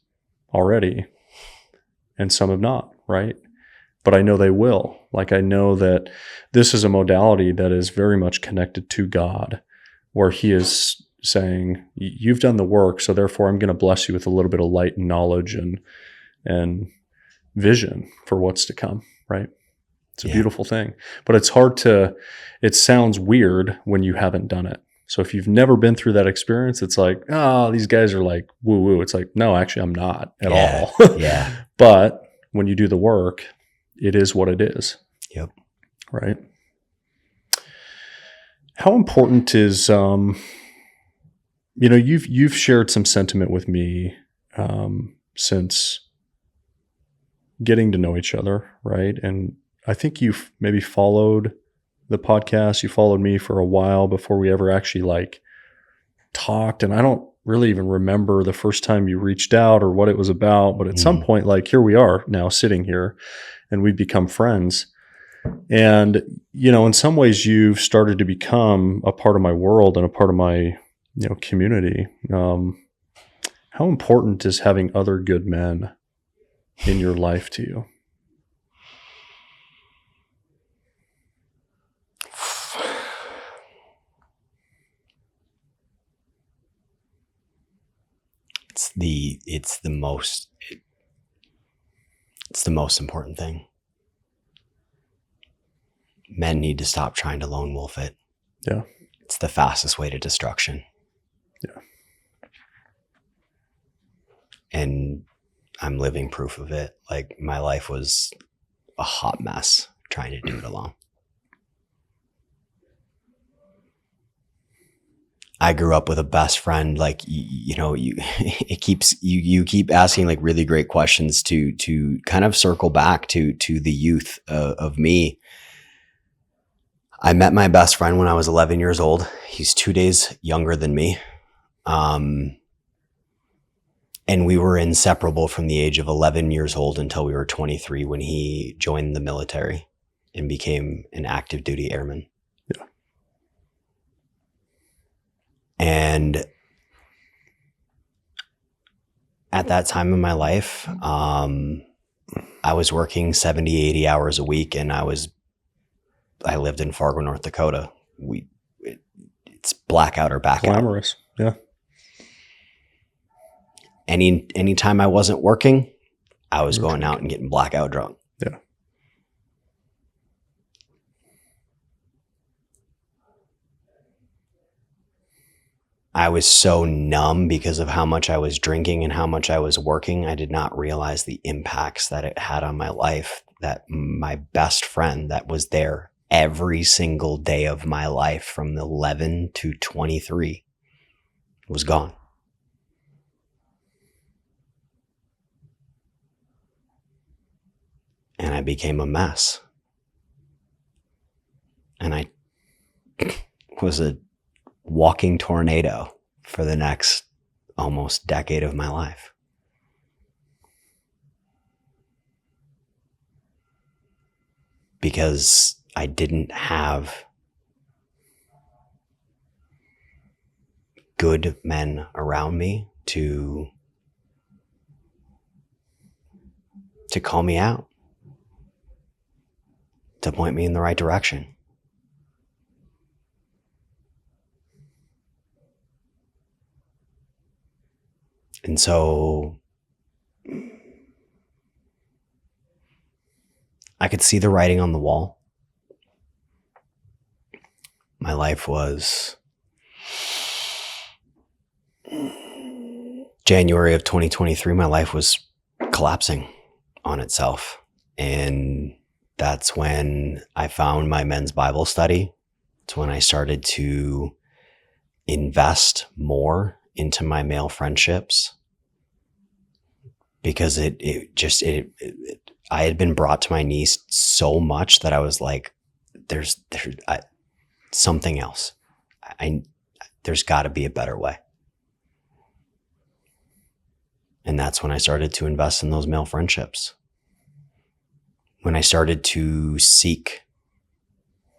[SPEAKER 1] already and some have not, right? But I know they will. Like I know that this is a modality that is very much connected to God, where he is saying, you've done the work, so therefore I'm going to bless you with a little bit of light and knowledge and vision for what's to come, right? It's a beautiful thing. But it sounds weird when you haven't done it. So if you've never been through that experience, it's like, oh, these guys are like woo-woo. It's like, no, actually I'm not at all. But when you do the work, it is what it is.
[SPEAKER 2] Yep.
[SPEAKER 1] Right? How important is you've shared some sentiment with me since getting to know each other, right? And I think you've maybe followed the podcast. You followed me for a while before we ever actually talked. And I don't really even remember the first time you reached out or what it was about. But at some point, here we are now sitting here and we've become friends. And, in some ways you've started to become a part of my world and a part of my, community. How important is having other good men in your life to you?
[SPEAKER 2] It's the most It's the most important thing. Men need to stop trying to lone wolf it.
[SPEAKER 1] Yeah.
[SPEAKER 2] It's the fastest way to destruction.
[SPEAKER 1] Yeah.
[SPEAKER 2] And I'm living proof of it. Like, my life was a hot mess trying to do it alone. I grew up with a best friend. Like, you keep asking like really great questions to kind of circle back to the youth of me. I met my best friend when I was 11 years old. He's 2 days younger than me. And we were inseparable from the age of 11 years old until we were 23 when he joined the military and became an active duty airman.
[SPEAKER 1] Yeah.
[SPEAKER 2] And at that time in my life, I was working 70, 80 hours a week, and I lived in Fargo, North Dakota. It's blackout or back out.
[SPEAKER 1] Glamorous. Yeah.
[SPEAKER 2] Anytime I wasn't working, I was going out and getting blackout drunk.
[SPEAKER 1] Yeah.
[SPEAKER 2] I was so numb because of how much I was drinking and how much I was working. I did not realize the impacts that it had on my life, that my best friend that was there every single day of my life from 11 to 23 was gone. And I became a mess. And I was a walking tornado for the next almost decade of my life. Because I didn't have good men around me to call me out, to point me in the right direction. And so I could see the writing on the wall. My life was January of 2023, my life was collapsing on itself. And that's when I found my men's Bible study. It's when I started to invest more into my male friendships, because I had been brought to my knees so much that I was like, there's something else. There's got to be a better way. And that's when I started to invest in those male friendships. When I started to seek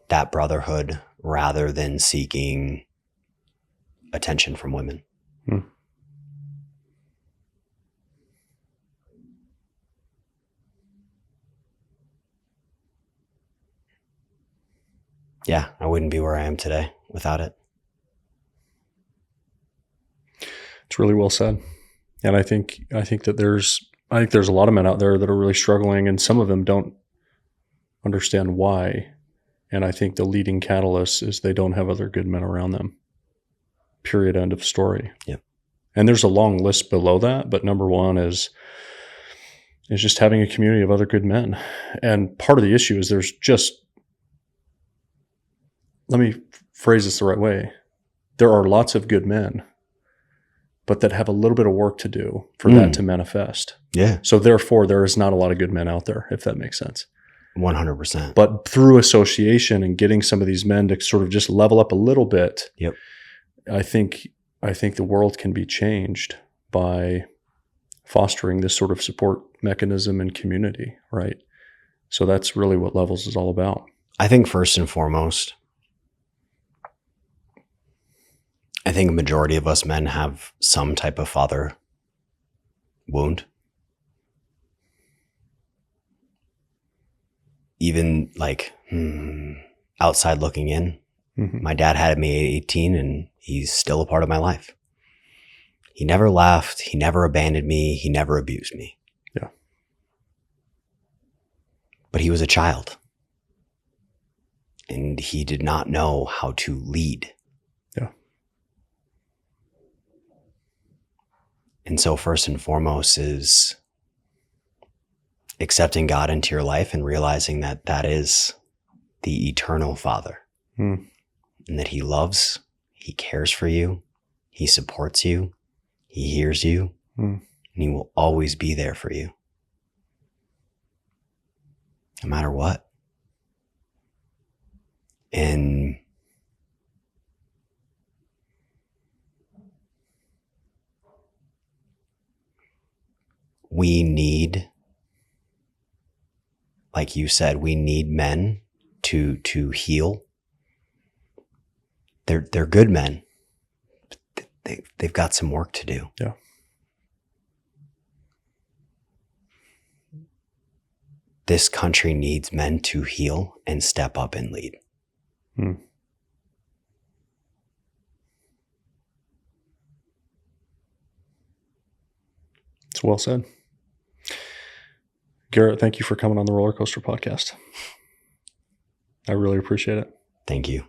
[SPEAKER 2] that brotherhood rather than seeking attention from women. Yeah, I wouldn't be where I am today without it.
[SPEAKER 1] It's really well said. And I think that there's a lot of men out there that are really struggling, and some of them don't understand why. And I think the leading catalyst is they don't have other good men around them. Period. End of story.
[SPEAKER 2] Yeah.
[SPEAKER 1] And there's a long list below that, but number one is just having a community of other good men. And part of the issue is let me phrase this the right way. There are lots of good men, but that have a little bit of work to do for that to manifest.
[SPEAKER 2] Yeah.
[SPEAKER 1] So therefore, there is not a lot of good men out there, if that makes sense.
[SPEAKER 2] 100%.
[SPEAKER 1] But through association and getting some of these men to sort of just level up a little bit,
[SPEAKER 2] yep,
[SPEAKER 1] I think the world can be changed by fostering this sort of support mechanism and community, right? So that's really what Levels is all about.
[SPEAKER 2] I think first and foremost, I think a majority of us men have some type of father wound. Even like outside looking in, my dad had me at 18 and he's still a part of my life. He never left. He never abandoned me. He never abused me.
[SPEAKER 1] Yeah.
[SPEAKER 2] But he was a child. And he did not know how to lead.
[SPEAKER 1] Yeah.
[SPEAKER 2] And so first and foremost is accepting God into your life and realizing that that is the eternal Father.
[SPEAKER 1] Mm.
[SPEAKER 2] And that he loves, he cares for you, he supports you, he hears you, and he will always be there for you. No matter what. And we need, like you said, we need men to heal. They're good men. But they've got some work to do.
[SPEAKER 1] Yeah.
[SPEAKER 2] This country needs men to heal and step up and lead.
[SPEAKER 1] It's well said. Garrett, thank you for coming on the Rollercoaster Podcast. I really appreciate it.
[SPEAKER 2] Thank you.